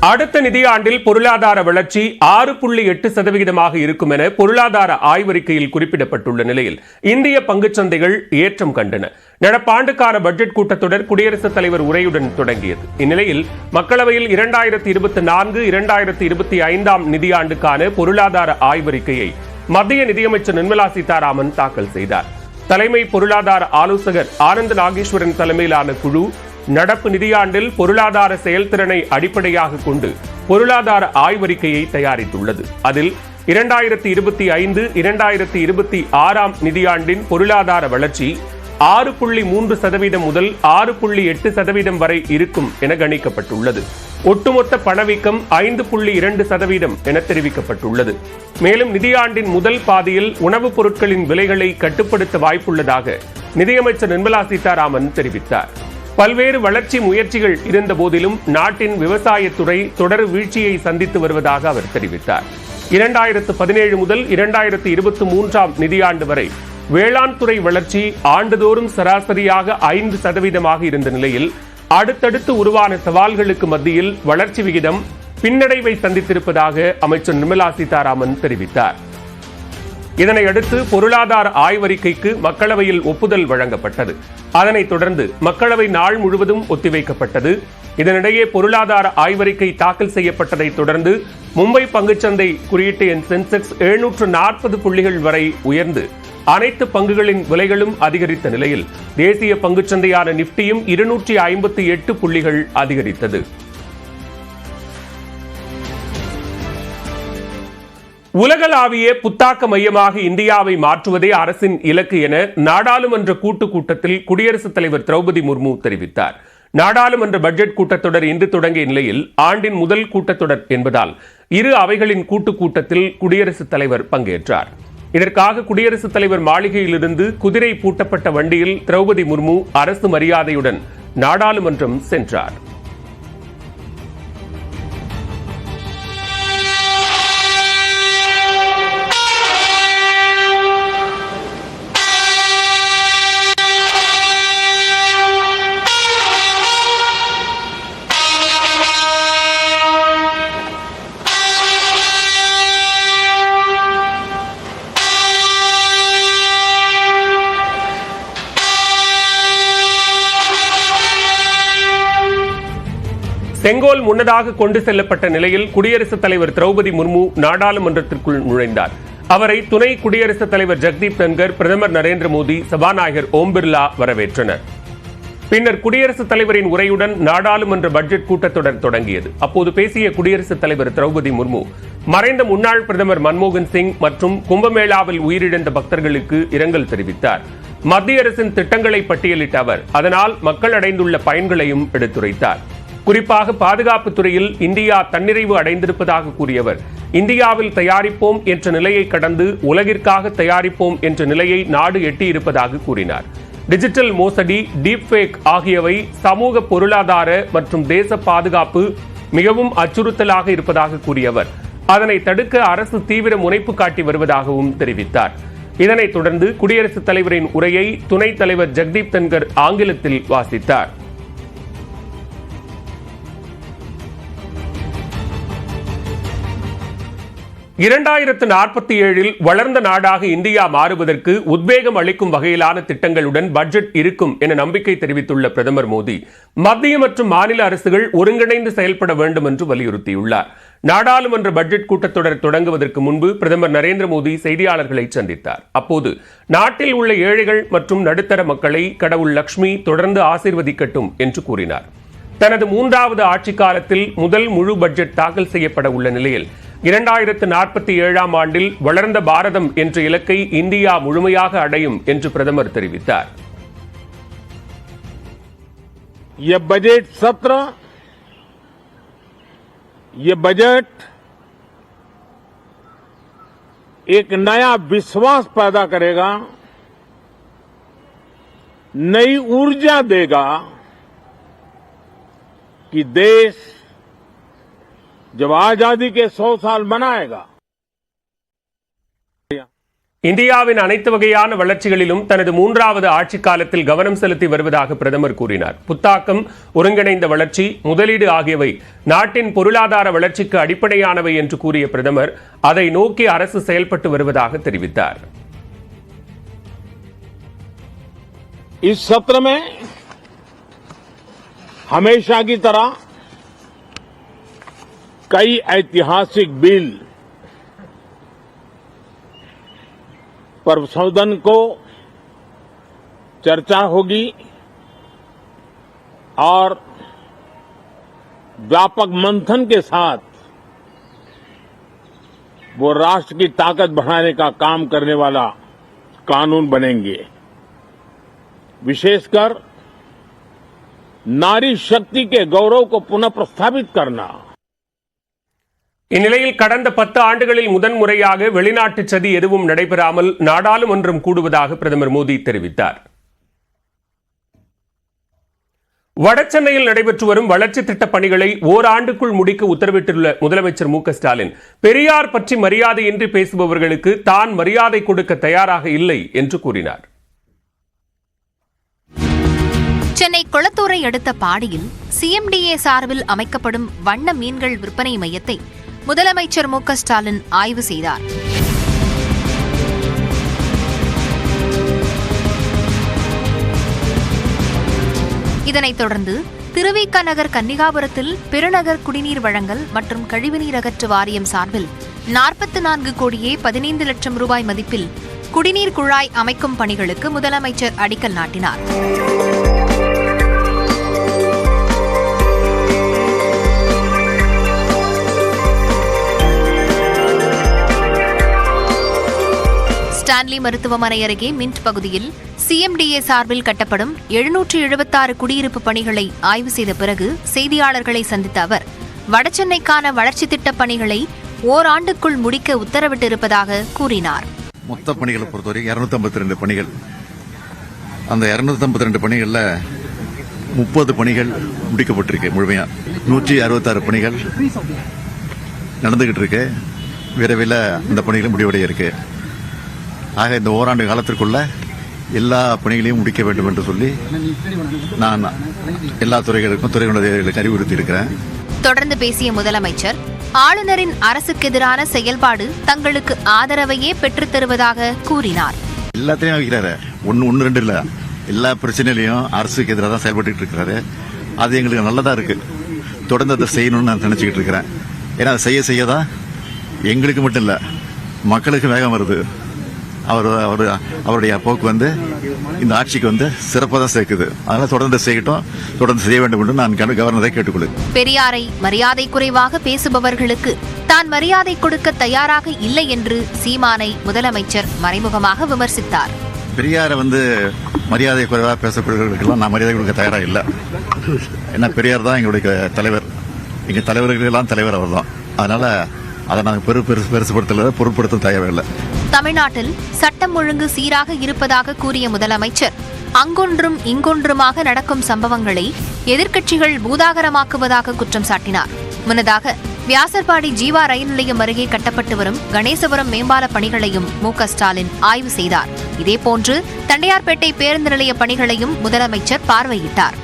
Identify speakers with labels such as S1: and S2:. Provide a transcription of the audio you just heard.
S1: அடுத்த நிதியாண்டில் பொருளாதார வளர்ச்சி 6.8% இருக்கும் என பொருளாதார ஆய்வறிக்கையில் குறிப்பிடப்பட்டுள்ள நிலையில் இந்திய பங்குச்சந்தைகள் ஏற்றம் கண்டன. நடப்பாண்டுக்கான பட்ஜெட் கூட்டத்தொடர் குடியரசுத் தலைவர் உரையுடன் தொடங்கியது. இந்நிலையில் மக்களவையில் 2024-2025 நிதியாண்டுக்கான பொருளாதார ஆய்வறிக்கையை மத்திய நிதியமைச்சர் நிர்மலா சீதாராமன் தாக்கல் செய்தார். தலைமை பொருளாதார ஆலோசகர் ஆனந்த் நாகேஸ்வரன் தலைமையிலான குழு நடப்பு நிதியாண்டில் பொருளாதார செயல்திறனை அடிப்படையாக கொண்டு பொருளாதார ஆய்வறிக்கையை தயாரித்துள்ளது. அதில் 2025-2026 நிதியாண்டின் பொருளாதார வளர்ச்சி 6.3% முதல் 6.8% வரை இருக்கும் என கணிக்கப்பட்டுள்ளது. ஒட்டுமொத்த பணவீக்கம் 5.2% என தெரிவிக்கப்பட்டுள்ளது. மேலும் நிதியாண்டின் முதல் பாதியில் உணவுப் பொருட்களின் விலைகளை கட்டுப்படுத்த வாய்ப்புள்ளதாக நிதியமைச்சர் நிர்மலா சீதாராமன் தெரிவித்தார். பல்வேறு வளர்ச்சி முயற்சிகள் இருந்த போதிலும் நாட்டின் விவசாயத்துறை தொடர் வீழ்ச்சியை சந்தித்து வருவதாக அவர் தெரிவித்தார். 2017 முதல் 2023 நிதியாண்டு வரை வேளாண் துறை வளர்ச்சி ஆண்டுதோறும் சராசரியாக 5% இருந்த நிலையில் அடுத்தடுத்து உருவான சவால்களுக்கு மத்தியில் வளர்ச்சி விகிதம் பின்னடைவை சந்தித்திருப்பதாக அமைச்சர் நிர்மலா சீதாராமன் தெரிவித்தார். இதனையடுத்து பொருளாதார ஆய்வறிக்கைக்கு மக்களவையில் ஒப்புதல் வழங்கப்பட்டது. அதனைத் தொடர்ந்து மக்களவை நாள் முழுவதும் ஒத்திவைக்கப்பட்டது. இதனிடையே பொருளாதார ஆய்வறிக்கை தாக்கல் செய்யப்பட்டதைத் தொடர்ந்து மும்பை பங்குச்சந்தை குறியீட்டு எண் சென்செக்ஸ் 740 புள்ளிகள் வரை உயர்ந்து அனைத்து பங்குகளின் விலைகளும் அதிகரித்த நிலையில் தேசிய பங்குச்சந்தையான நிப்டியும் 258 புள்ளிகள் அதிகரித்தது. உலகளாவிய புத்தாக்க மையமாக இந்தியாவை மாற்றுவதே அரசின் இலக்கு என நாடாளுமன்ற கூட்டுக் கூட்டத்தில் குடியரசுத் தலைவர் திரௌபதி முர்மு தெரிவித்தார். நாடாளுமன்ற பட்ஜெட் கூட்டத்தொடர் இன்று தொடங்கிய நிலையில் ஆண்டின் முதல் கூட்டத்தொடர் என்பதால் இரு அவைகளின் கூட்டுக் கூட்டத்தில் குடியரசுத் தலைவர் பங்கேற்றார். இதற்காக குடியரசுத் தலைவர் மாளிகையிலிருந்து குதிரை பூட்டப்பட்ட வண்டியில் திரௌபதி முர்மு அரசு மரியாதையுடன் நாடாளுமன்றம் சென்றார். செங்கோல் முன்னதாக கொண்டு செல்லப்பட்ட நிலையில் குடியரசுத் தலைவர் திரௌபதி முர்மு நாடாளுமன்றத்திற்குள் நுழைந்தார். அவரை துணை குடியரசுத் தலைவர் ஜெகதீப் தன்கர், பிரதமர் நரேந்திர மோடி, சபாநாயகர் ஓம் பிர்லா வரவேற்றனர். பின்னர் குடியரசுத் தலைவரின் உரையுடன் நாடாளுமன்ற பட்ஜெட் கூட்டத்தொடர் தொடங்கியது. அப்போது பேசிய குடியரசுத் தலைவர் திரௌபதி முர்மு மறைந்த முன்னாள் பிரதமர் மன்மோகன் சிங் மற்றும் கும்பமேளாவில் உயிரிழந்த பக்தர்களுக்கு இரங்கல் தெரிவித்தார். மத்திய அரசின் திட்டங்களை பட்டியலிட்ட அவர் அதனால் மக்கள் அடைந்துள்ள பயன்களையும் எடுத்துரைத்தார். குறிப்பாக பாதுகாப்பு துறையில் இந்தியா தன்னிறைவு அடைந்திருப்பதாக கூறியவர் இந்தியாவில் தயாரிப்போம் என்ற நிலையை கடந்து உலகிற்காக தயாரிப்போம் என்ற நிலையை நாடு எட்டியிருப்பதாக கூறினார். டிஜிட்டல் மோசடி, டீப் ஃபேக் ஆகியவை சமூக, பொருளாதார மற்றும் தேச பாதுகாப்பு மிகவும் அச்சுறுத்தலாக இருப்பதாக கூறியவர் அதனை தடுக்க அரசு தீவிர முனைப்பு காட்டி வருவதாகவும் தெரிவித்தார். இதனைத் தொடர்ந்து குடியரசுத் தலைவரின் உரையை துணைத் தலைவர் ஜெகதீப் தன்கர் ஆங்கிலத்தில் வாசித்தார். இரண்டாயிரத்து 47 வளர்ந்த நாடாக இந்தியா மாறுவதற்கு உத்வேகம் அளிக்கும் வகையிலான திட்டங்களுடன் பட்ஜெட் இருக்கும் என நம்பிக்கை தெரிவித்துள்ள பிரதமர் மோடி மத்திய மற்றும் மாநில அரசுகள் ஒருங்கிணைந்து செயல்பட வேண்டும் என்று வலியுறுத்தியுள்ளார். நாடாளுமன்ற பட்ஜெட் கூட்டத்தொடர் தொடங்குவதற்கு முன்பு பிரதமர் நரேந்திர மோடி செய்தியாளர்களை சந்தித்தார். அப்போது நாட்டில் உள்ள ஏழைகள் மற்றும் நடுத்தர மக்களை கடவுள் லட்சுமி தொடர்ந்து ஆசீர்வதிக்கட்டும் என்று கூறினார். தனது 3வது ஆட்சி காலத்தில் முதல் முழு பட்ஜெட் தாக்கல் செய்யப்பட உள்ள நிலையில் 2047 ஆண்டில் வளர்ந்த பாரதம் என்ற இலக்கை இந்தியா முழுமையாக அடையும் என்று பிரதமர் தெரிவித்தார்.
S2: ये बजट सत्र, ये बजट एक नया विश्वास पैदा करेगा, नई ऊर्जा देगा कि देश जब आजादी के 100 साल मनाएगा।
S1: இந்தியாவின் அனைத்து வகையான வளர்ச்சிகளிலும் தனது 3வது ஆட்சி காலத்தில் கவனம் செலுத்தி வருவதாக பிரதமர் கூறினார். புத்தாக்கம், ஒருங்கிணைந்த வளர்ச்சி, முதலீடு ஆகியவை நாட்டின் பொருளாதார வளர்ச்சிக்கு அடிப்படையானவை என்று கூறிய பிரதமர் அதை நோக்கி அரசு செயல்பட்டு வருவதாக தெரிவித்தார்.
S2: इस सत्र में हमेशा की तरह कई ऐतिहासिक बिल पर सदन को चर्चा होगी और व्यापक मंथन के साथ वो राष्ट्र की ताकत बढ़ाने का काम करने वाला कानून बनेंगे. विशेषकर नारी शक्ति के गौरव को पुनः प्रस्थापित करना.
S1: இந்நிலையில் கடந்த 10 ஆண்டுகளில் முதன்முறையாக வெளிநாட்டு சதி எதுவும் நடைபெறாமல் நாடாளுமன்றம் கூடுவதாக பிரதமர் மோடி தெரிவித்தார். வடசென்னையில் நடைபெற்று வரும் வளர்ச்சி திட்டப் பணிகளை ஓராண்டுக்குள் முடிக்க உத்தரவிட்டுள்ள முதலமைச்சர் மு க ஸ்டாலின், பெரியார் பற்றி மரியாதையின்றி பேசுபவர்களுக்கு தான் மரியாதை கொடுக்க தயாராக இல்லை என்று கூறினார்.
S3: சென்னை கொளத்தூரை அடுத்த பாடியில் சிஎம்டிஏ சார்பில் அமைக்கப்படும் வண்ண மீன்கள் விற்பனை மையத்தை முதலமைச்சர் மு க ஸ்டாலின் ஆய்வு செய்தார். இதனைத் தொடர்ந்து திருவிக நகர் கன்னிகாபுரத்தில் பெருநகர் குடிநீர் வழங்கல் மற்றும் கழிவுநீர் அகற்று வாரியம் சார்பில் 44 கோடியே 15 லட்சம் ரூபாய் மதிப்பில் குடிநீர் குழாய் அமைக்கும் பணிகளுக்கு முதலமைச்சர் அடிக்கல் நாட்டினார். ஸ்டான்லி மருத்துவமனை அருகே மின்ட் பகுதியில் சிஎம்டிஏ சார்பில் கட்டப்படும் 776 குடியிருப்பு பணிகளை ஆய்வு செய்த பிறகு செய்தியாளர்களை சந்தித்த அவர், வடசென்னைக்கான வளர்ச்சி திட்டப் பணிகளை ஓராண்டுக்குள் முடிக்க உத்தரவிட்டிருப்பதாக கூறினார்.
S4: மொத்த பணிகளை பொறுத்தவரை 252 பணிகள். அந்த 252 பணிகள்ல 30 பணிகள் முடிக்கப்பட்டிருக்கு முழுமையா. 166 பணிகள் நடந்துகிட்டு இருக்கு. விரைவில் இந்த பணிகளும் முடிவடைய இருக்கு. ஆக இந்த ஓராண்டு காலத்திற்குள்ள எல்லா பணிகளையும் முடிக்க வேண்டும் என்று சொல்லி நான் எல்லா துறைகளுக்கும் அறிவுறுத்தி இருக்கிறேன்.
S3: தொடர்ந்து பேசிய முதலமைச்சர், ஆளுநரின் அரசுக்கு எதிரான செயல்பாடு தங்களுக்கு ஆதரவையே பெற்றுத் தருவதாக கூறினார்.
S4: எல்லாத்தையும் வைக்கிறாரு. ஒன்னு ரெண்டு இல்ல, எல்லா பிரச்சனையிலையும் அரசுக்கு எதிராக தான் செயல்பட்டு இருக்கிறாரு. அது எங்களுக்கு நல்லதா இருக்கு. தொடர்ந்து அதை செய்யணும்னு நான் நினைச்சுக்கிட்டு இருக்கிறேன். ஏன்னா அதை செய்யதான் எங்களுக்கு மட்டும் இல்ல, மக்களுக்கு வேகம் வருது. அவருடைய போக்கு இந்த ஆட்சிக்கு சிறப்பாக தான் சேர்க்குது. அதனால தொடர்ந்து செய்யட்டும், தொடர்ந்து செய்ய வேண்டும் என்று நான் கவர்னரை கேட்டுக்கொள்கிறேன்.
S3: பெரியாரை மரியாதை குறைவாக பேசுபவர்களுக்கு தான் மரியாதை கொடுக்க தயாராக இல்லை என்று சீமானை முதலமைச்சர் மறைமுகமாக விமர்சித்தார்.
S4: பெரியாரை மரியாதை குறைவாக பேசக்கூடியவர்களுக்கெல்லாம் நான் மரியாதை கொடுக்க தயாராக இல்லை. ஏன்னா பெரியார் தான் எங்களுடைய தலைவர். எங்க தலைவர்களுக்கெல்லாம் தலைவர் அவர் தான். அதனால அதை நாங்கள் பெருசுபடுத்தல, பொருட்படுத்த தேவையில்லை.
S3: தமிழ்நாட்டில் சட்டம் ஒழுங்கு சீராக இருப்பதாக கூறிய முதலமைச்சர், அங்கொன்றும் இங்கொன்றுமாக நடக்கும் சம்பவங்களை எதிர்க்கட்சிகள் பூதாகரமாக்குவதாக குற்றம் சாட்டினார். முன்னதாக வியாசர்பாடி ஜீவா ரயில் நிலையம் அருகே கட்டப்பட்டு வரும் கணேசபுரம் மேம்பால பணிகளையும் மு க ஸ்டாலின் ஆய்வு செய்தார். இதேபோன்று தண்டையார்பேட்டை பேருந்து நிலைய பணிகளையும் முதலமைச்சர் பார்வையிட்டார்.